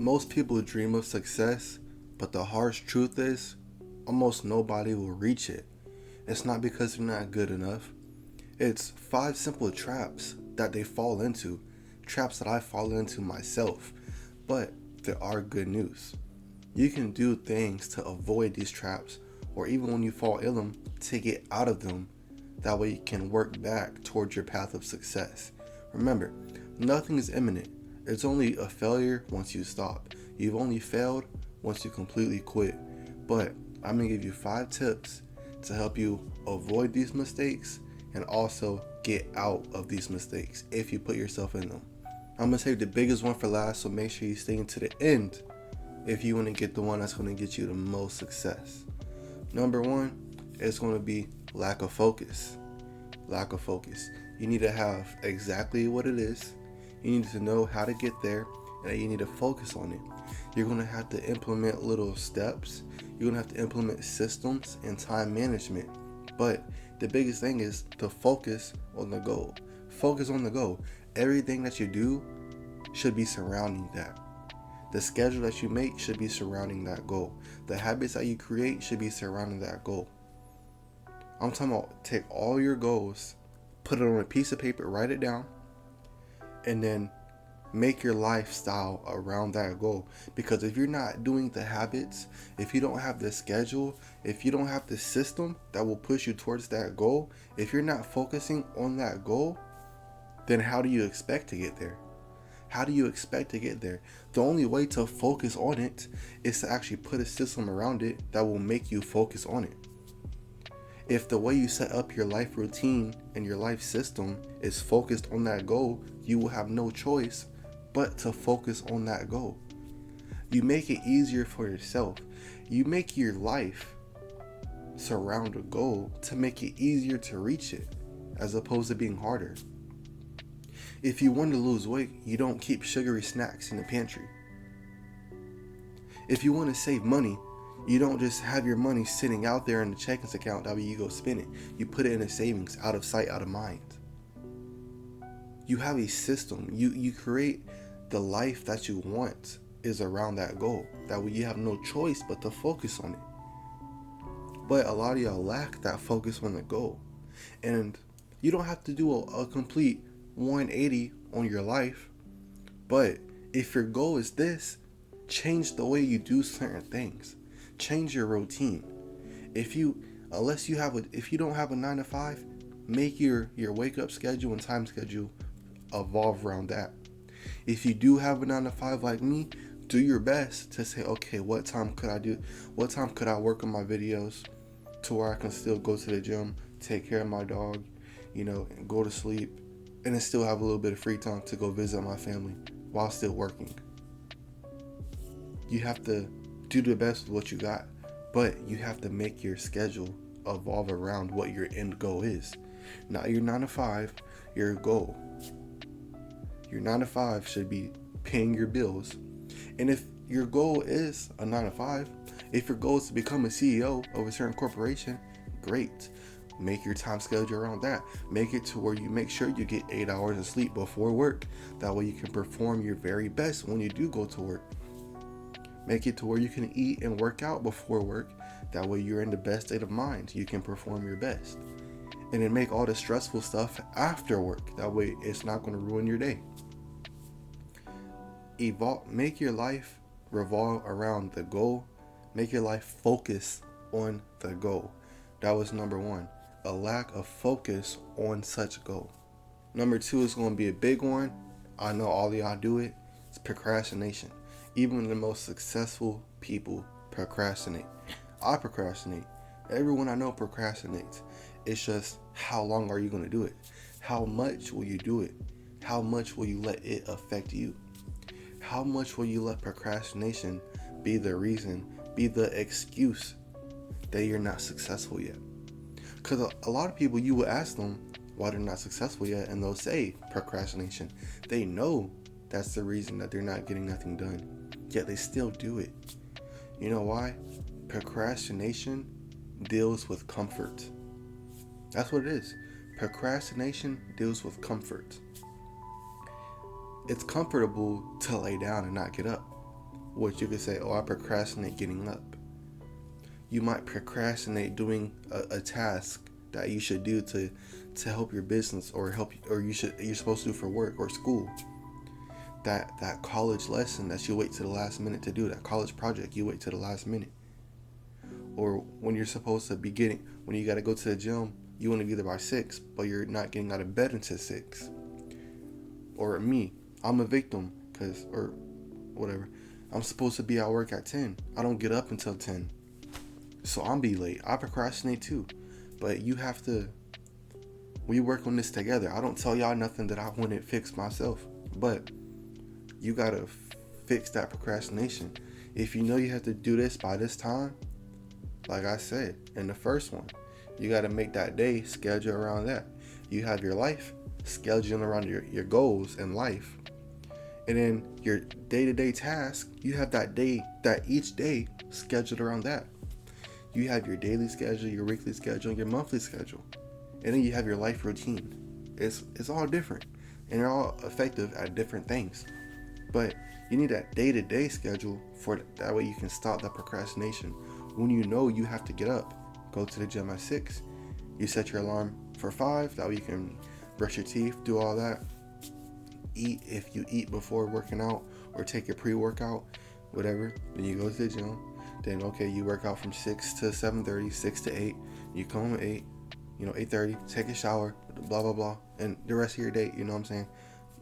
Most people dream of success, but the harsh truth is, almost nobody will reach it. It's not because they're not good enough. It's five simple traps that they fall into, traps that I fall into myself. But there are good news. You can do things to avoid these traps, or even when you fall in them, to get out of them. That way you can work back towards your path of success. Remember, nothing is imminent. It's only a failure once you stop. You've only failed once you completely quit. But I'm going to give you 5 tips to help you avoid these mistakes and also get out of these mistakes if you put yourself in them. I'm going to save the biggest one for last, so make sure you stay into the end if you want to get the one that's going to get you the most success. Number 1 is going to be lack of focus. Lack of focus. You need to have exactly what it is. You need to know how to get there, and you need to focus on it. You're going to have to implement little steps. You're going to have to implement systems and time management. But the biggest thing is to focus on the goal. Focus on the goal. Everything that you do should be surrounding that. The schedule that you make should be surrounding that goal. The habits that you create should be surrounding that goal. I'm talking about take all your goals, put it on a piece of paper, write it down, and then make your lifestyle around that goal. Because if you're not doing the habits, if you don't have the schedule, if you don't have the system that will push you towards that goal, if you're not focusing on that goal, then how do you expect to get there? How do you expect to get there? The only way to focus on it is to actually put a system around it that will make you focus on it. If the way you set up your life routine and your life system is focused on that goal, you will have no choice but to focus on that goal. You make it easier for yourself. You make your life surround a goal to make it easier to reach it, as opposed to being harder. If you want to lose weight, you don't keep sugary snacks in the pantry. If you want to save money, you don't just have your money sitting out there in the checkings account, that way you go spend it. You put it in a savings, out of sight, out of mind. You have a system. You create the life that you want is around that goal. That way you have no choice but to focus on it. But a lot of y'all lack that focus on the goal. And you don't have to do a complete 180 on your life. But if your goal is this, change the way you do certain things. Change your routine. If you don't have a 9 to 5, make your wake up schedule and time schedule evolve around that. If you do have a 9 to 5 like me, do your best to say, okay, what time could I work on my videos to where I can still go to the gym, take care of my dog, and go to sleep, and then still have a little bit of free time to go visit my family while still working. You have to do the best with what you got, but you have to make your schedule evolve around what your end goal is. Not your 9 to 5, your goal. Your 9 to 5 should be paying your bills. And if your goal is a 9 to 5, if your goal is to become a CEO of a certain corporation, great. Make your time schedule around that. Make it to where you make sure you get 8 hours of sleep before work. That way you can perform your very best when you do go to work. Make it to where you can eat and work out before work. That way you're in the best state of mind. You can perform your best. And then make all the stressful stuff after work. That way it's not going to ruin your day. Make your life revolve around the goal. Make your life focus on the goal. That was number 1. A lack of focus on such goal. Number 2 is going to be a big one. I know all of y'all do it. It's procrastination. Even the most successful people procrastinate. I procrastinate. Everyone I know procrastinates. It's just, how long are you going to do it? How much will you do it? How much will you let it affect you? How much will you let procrastination be the reason, be the excuse that you're not successful yet? Because a lot of people, you will ask them why they're not successful yet, and they'll say procrastination. They know that's the reason that they're not getting nothing done, yet they still do it. You know why? Procrastination deals with comfort. That's what it is. Procrastination deals with comfort. It's comfortable to lay down and not get up. which you could say, oh, I procrastinate getting up. You might procrastinate doing a task that you should do to help your business, or you're supposed to do for work or school. That college lesson that you wait to the last minute to do, that college project you wait to the last minute. Or when you're supposed to be when you got to go to the gym, you want to be there by 6, but you're not getting out of bed until 6. Or me, I'm a victim, or whatever. I'm supposed to be at work at 10. I don't get up until 10. So I'm be late. I procrastinate too. But we work on this together. I don't tell y'all nothing that I wouldn't fix myself. But you gotta fix that procrastination. If you know you have to do this by this time, like I said in the first one, you gotta make that day schedule around that. You have your life scheduling around your goals in life. And then your day-to-day task, you have that each day scheduled around that. You have your daily schedule, your weekly schedule, and your monthly schedule. And then you have your life routine. It's all different. And they're all effective at different things. But you need that day-to-day schedule that way you can stop that procrastination. When you know you have to get up, go to the gym at 6. You set your alarm for 5. That way you can brush your teeth, do all that. Eat if you eat before working out, or take your pre-workout, whatever. Then you go to the gym. Then you work out from 6 to 7:30, 6 to 8. You come home at 8, 8:30, take a shower, blah blah blah, and the rest of your day, you know what I'm saying?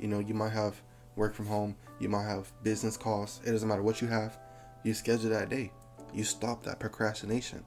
You might have work from home, you might have business calls. It doesn't matter what you have. You schedule that day. You stop that procrastination.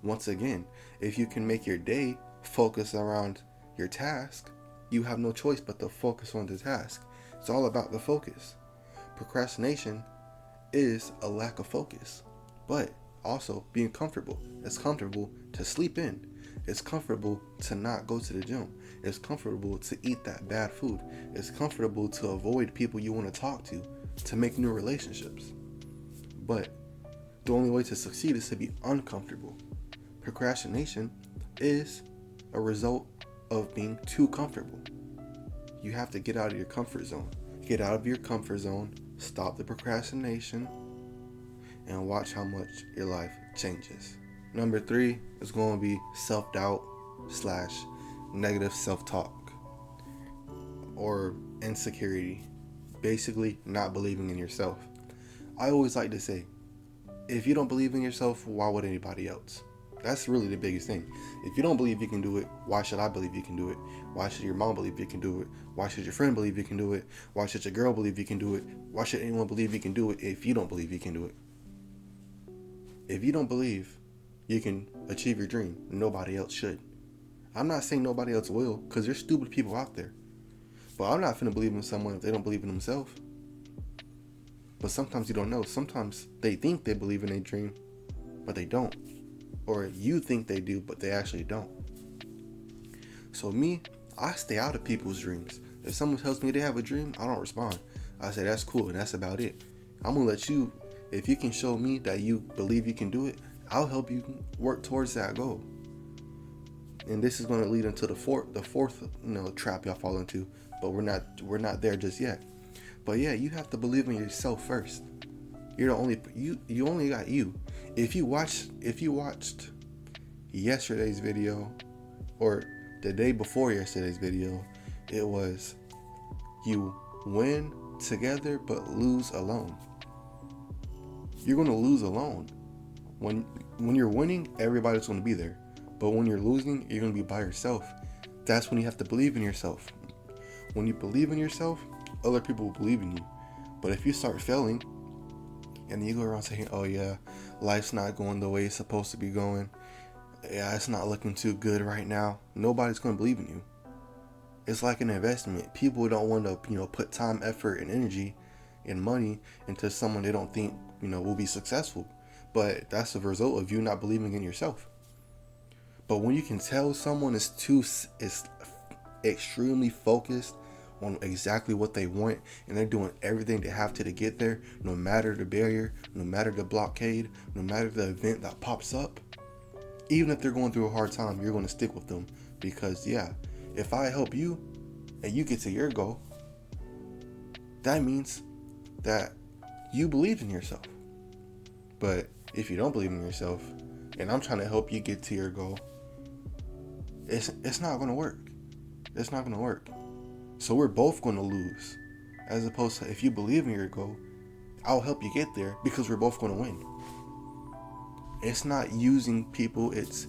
Once again, if you can make your day focus around your task, you have no choice but to focus on the task. It's all about the focus. Procrastination is a lack of focus, but also being comfortable. It's comfortable to sleep in. It's comfortable to not go to the gym. It's comfortable to eat that bad food. It's comfortable to avoid people you want to talk to make new relationships. But the only way to succeed is to be uncomfortable. Procrastination is a result of being too comfortable. You have to get out of your comfort zone. Get out of your comfort zone, stop the procrastination, and watch how much your life changes. Number 3 is going to be self-doubt / negative self-talk or insecurity. Basically, not believing in yourself. I always like to say, if you don't believe in yourself, why would anybody else? That's really the biggest thing. If you don't believe you can do it, why should I believe you can do it? Why should your mom believe you can do it? Why should your friend believe you can do it? Why should your girl believe you can do it? Why should anyone believe you can do it if you don't believe you can do it? If you don't believe you can achieve your dream, nobody else should. I'm not saying nobody else will, because there's stupid people out there. But I'm not finna believe in someone if they don't believe in themselves. But sometimes you don't know. Sometimes they think they believe in their dream, but they don't. Or you think they do, but they actually don't. So me, I stay out of people's dreams. If someone tells me they have a dream, I don't respond. I say, that's cool, and that's about it. I'm going to let you, if you can show me that you believe you can do it, I'll help you work towards that goal. And this is going to lead into the fourth trap y'all fall into, but we're not there just yet. But yeah, you have to believe in yourself first. You're the only you only got you. If you watched yesterday's video or the day before yesterday's video, it was you win together but lose alone. You're going to lose alone. When you're winning, everybody's going to be there. But when you're losing, you're going to be by yourself. That's when you have to believe in yourself. When you believe in yourself, other people will believe in you. But if you start failing, and you go around saying, oh yeah, life's not going the way it's supposed to be going. Yeah, it's not looking too good right now. Nobody's going to believe in you. It's like an investment. People don't want to, put time, effort, and energy and money into someone they don't think, will be successful. But that's the result of you not believing in yourself. But when you can tell someone is extremely focused on exactly what they want, and they're doing everything they have to get there, no matter the barrier, no matter the blockade, no matter the event that pops up, even if they're going through a hard time, you're going to stick with them. Because if I help you and you get to your goal, that means that you believe in yourself. But if you don't believe in yourself, and I'm trying to help you get to your goal, it's not going to work. It's not going to work. So we're both going to lose. As opposed to if you believe in your goal, I'll help you get there because we're both going to win. It's not using people, it's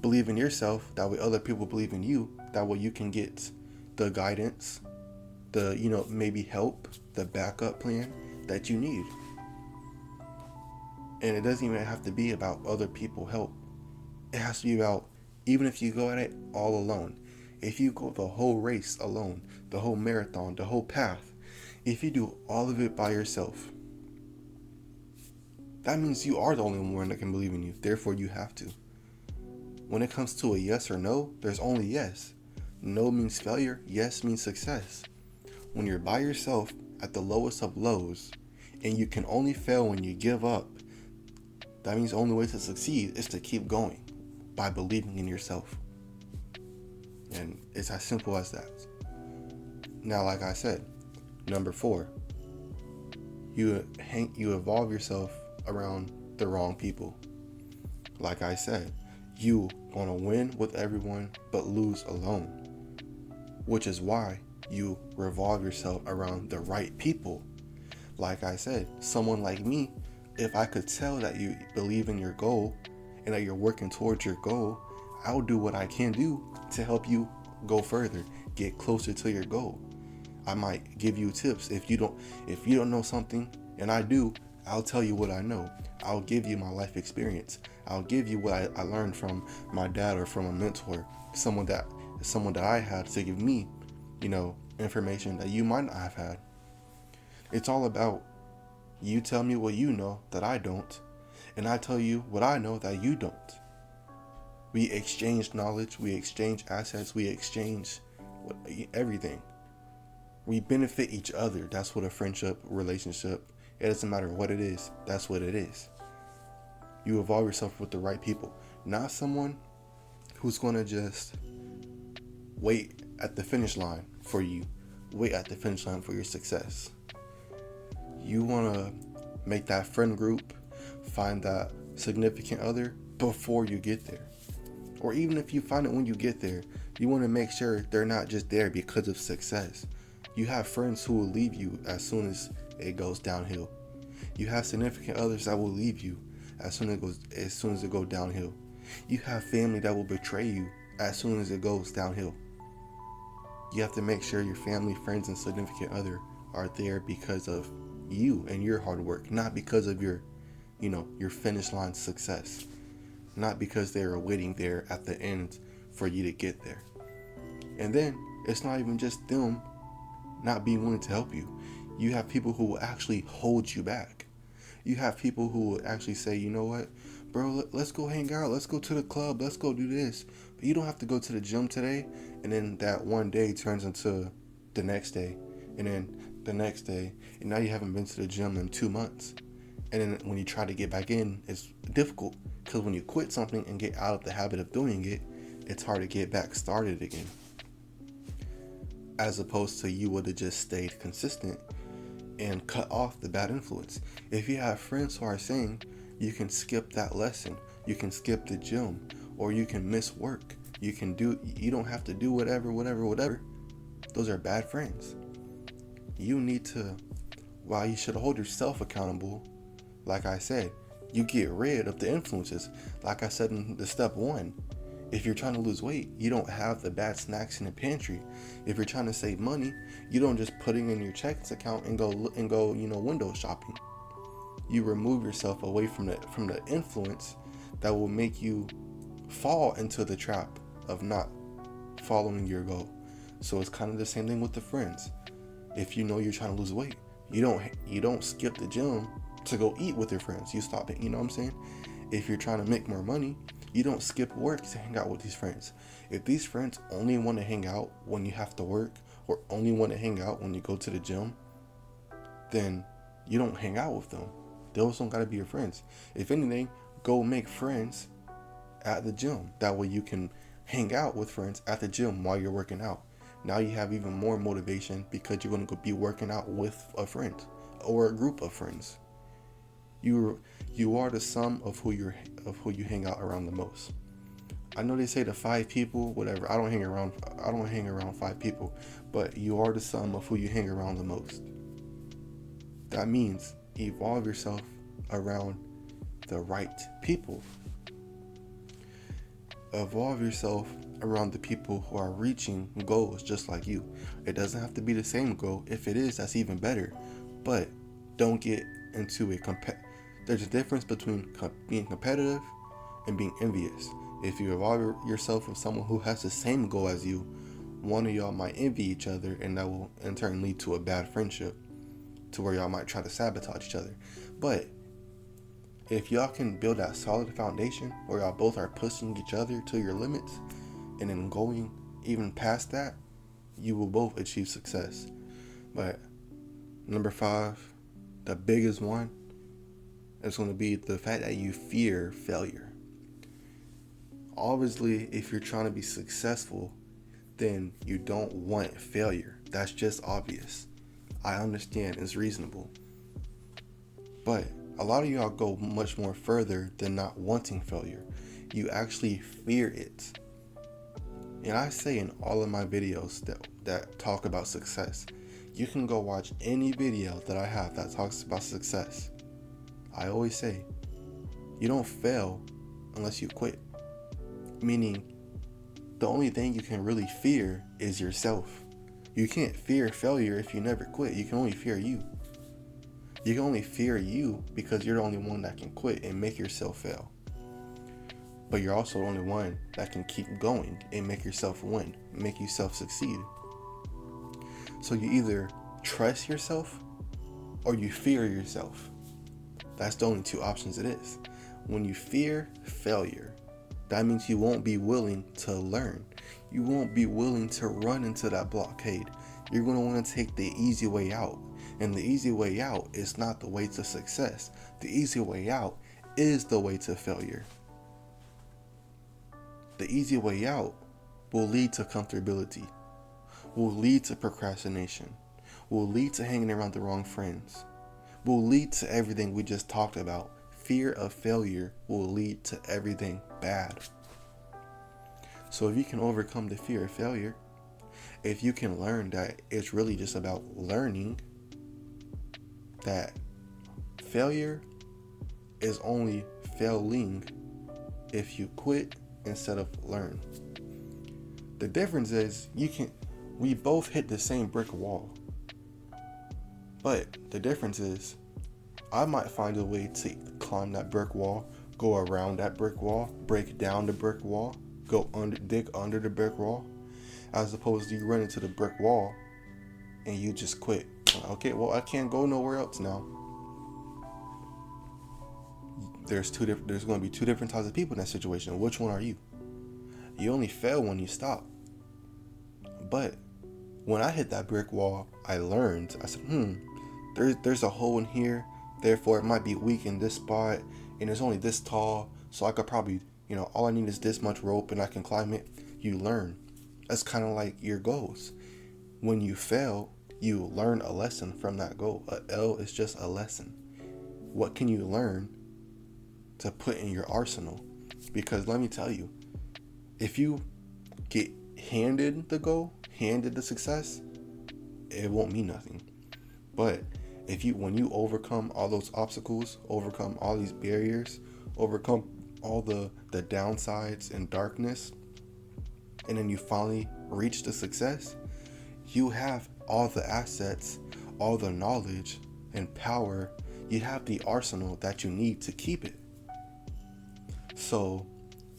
believe in yourself, that way other people believe in you, that way you can get the guidance, the, maybe help, the backup plan that you need. And it doesn't even have to be about other people help. It has to be about, even if you go at it all alone, if you go the whole race alone, the whole marathon, the whole path, if you do all of it by yourself, that means you are the only one that can believe in you. Therefore, you have to. When it comes to a yes or no, there's only yes. No means failure. Yes means success. When you're by yourself at the lowest of lows, and you can only fail when you give up, that means the only way to succeed is to keep going by believing in yourself. And it's as simple as that. Now, like I said, number 4, you evolve yourself around the wrong people. Like I said, you want to win with everyone but lose alone, which is why you revolve yourself around the right people. Like I said, someone like me, if I could tell that you believe in your goal and that you're working towards your goal, I'll do what I can do to help you go further, get closer to your goal. I might give you tips. If you don't know something and I do, I'll tell you what I know. I'll give you my life experience. I'll give you what I learned from my dad or from a mentor, someone that I had to give me, information that you might not have had. It's all about you tell me what you know that I don't, and I tell you what I know that you don't. We exchange knowledge, we exchange assets, we exchange everything. We benefit each other. That's what a friendship, relationship, it doesn't matter what it is, that's what it is. You evolve yourself with the right people, not someone who's going to just wait at the finish line for you, wait at the finish line for your success. You want to make that friend group, find that significant other before you get there. Or even if you find it when you get there, you want to make sure they're not just there because of success. You have friends who will leave you as soon as it goes downhill. You have significant others that will leave you as soon as it goes downhill. You have family that will betray you as soon as it goes downhill. You have to make sure your family, friends, and significant other are there because of you and your hard work, not because of your finish line success, not because they are waiting there at the end for you to get there. And then it's not even just them not being willing to help you. You have people who will actually hold you back. You have people who will actually say, you know what, bro, let's go hang out. Let's go to the club. Let's go do this. But you don't have to go to the gym today. And then that one day turns into the next day. And then the next day. And now you haven't been to the gym in 2 months. And then when you try to get back in, it's difficult. Because when you quit something and get out of the habit of doing it, it's hard to get back started again. As opposed to you would have just stayed consistent and cut off the bad influence. If you have friends who are saying you can skip that lesson, you can skip the gym, or you can miss work, you don't have to do whatever. Those are bad friends. You need to, while you should hold yourself accountable, like I said, you get rid of the influences. Like I said in the step 1, if you're trying to lose weight, you don't have the bad snacks in the pantry. If you're trying to save money, you don't just put it in your checkings account and go window shopping. You remove yourself away from the influence that will make you fall into the trap of not following your goal. So it's kind of the same thing with the friends. If you know you're trying to lose weight, you don't skip the gym to go eat with your friends. You stop it. You know what I'm saying? If you're trying to make more money, you don't skip work to hang out with these friends. If these friends only want to hang out when you have to work, or only want to hang out when you go to the gym, then you don't hang out with them. Those don't gotta be your friends. If anything, go make friends at the gym. That way you can hang out with friends at the gym while you're working out. Now you have even more motivation because you're going to be working out with a friend or a group of friends. You are the sum of who you hang out around the most. I know they say the 5 people, whatever. I don't hang around 5 people, but you are the sum of who you hang around the most. That means evolve yourself around the right people. Evolve yourself around the people who are reaching goals just like you. It doesn't have to be the same goal. If it is, that's even better. But don't get into there's a difference between being competitive and being envious. If you evolve yourself with someone who has the same goal as you, one of y'all might envy each other, and that will in turn lead to a bad friendship, to where y'all might try to sabotage each other. But if y'all can build that solid foundation where y'all both are pushing each other to your limits and then going even past that, you will both achieve success. But number 5, the biggest one, is going to be the fact that you fear failure. Obviously, if you're trying to be successful, then you don't want failure. That's just obvious. I understand, it's reasonable. But a lot of y'all go much more further than not wanting failure. You actually fear it. And I say in all of my videos that talk about success, you can go watch any video that I have that talks about success. I always say, you don't fail unless you quit. Meaning, the only thing you can really fear is yourself. You can't fear failure if you never quit. You can only fear you. You can only fear you because you're the only one that can quit and make yourself fail. But you're also the only one that can keep going and make yourself win, make yourself succeed. So you either trust yourself or you fear yourself. That's the only 2 options it is. When you fear failure, that means you won't be willing to learn. You won't be willing to run into that blockade. You're going to want to take the easy way out. And the easy way out is not the way to success. The easy way out is the way to failure. The easy way out will lead to comfortability, will lead to procrastination, will lead to hanging around the wrong friends, will lead to everything we just talked about. Fear of failure will lead to everything bad. So if you can overcome the fear of failure, if you can learn that it's really just about learning, that failure is only failing if you quit instead of learn. The difference is we both hit the same brick wall. But the difference is I might find a way to climb that brick wall, go around that brick wall, break down the brick wall, dig under the brick wall, as opposed to you run into the brick wall and you just quit. Okay, well, I can't go nowhere else now. There's going to be 2 different types of people in that situation. Which one are you? You only fail when you stop. But when I hit that brick wall, I learned. I said, there's a hole in here. Therefore, it might be weak in this spot, and it's only this tall. So I could probably, all I need is this much rope, and I can climb it. You learn. That's kind of like your goals. When you fail, you learn a lesson from that goal. A L is just a lesson. What can you learn to put in your arsenal? Because let me tell you, if you get handed the goal, handed the success, it won't mean nothing. But when you overcome all those obstacles, overcome all these barriers, overcome all the downsides and darkness, and then you finally reach the success, you have all the assets, all the knowledge and power. You have the arsenal that you need to keep it. So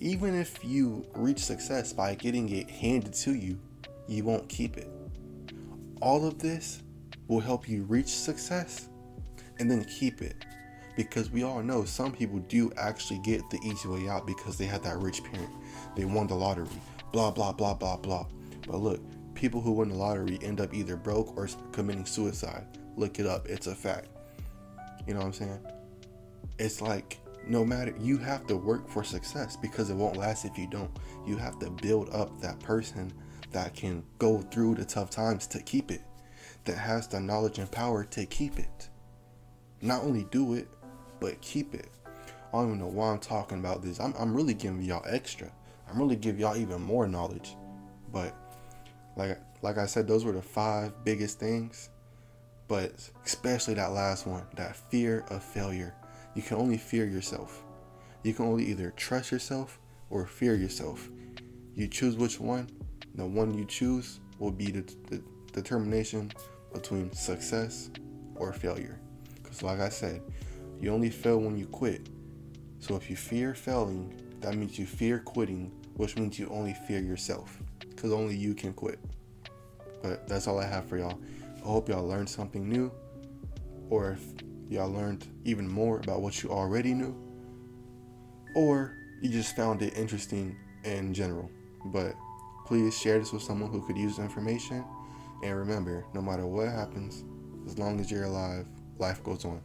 even if you reach success by getting it handed to you, you won't keep it. All of this will help you reach success and then keep it. Because we all know some people do actually get the easy way out because they had that rich parent. They won the lottery, blah, blah, blah, blah, blah. But look, people who win the lottery end up either broke or committing suicide. Look it up. It's a fact. You know what I'm saying? It's like, no matter, you have to work for success because it won't last if you don't. You have to build up that person that can go through the tough times to keep it, that has the knowledge and power to keep it. Not only do it, but keep it. I don't even know why I'm talking about this. I'm really giving y'all extra. I'm really giving y'all even more knowledge. But like I said, those were the 5 biggest things. But especially that last one, that fear of failure. You can only fear yourself. You can only either trust yourself or fear yourself. You choose which one. The one you choose will be the determination between success or failure. Because like I said, you only fail when you quit. So if you fear failing, that means you fear quitting, which means you only fear yourself. Because only you can quit. But that's all I have for y'all. I hope y'all learned something new. Or if y'all learned even more about what you already knew. Or you just found it interesting in general. But please share this with someone who could use the information. And remember, no matter what happens, as long as you're alive, life goes on.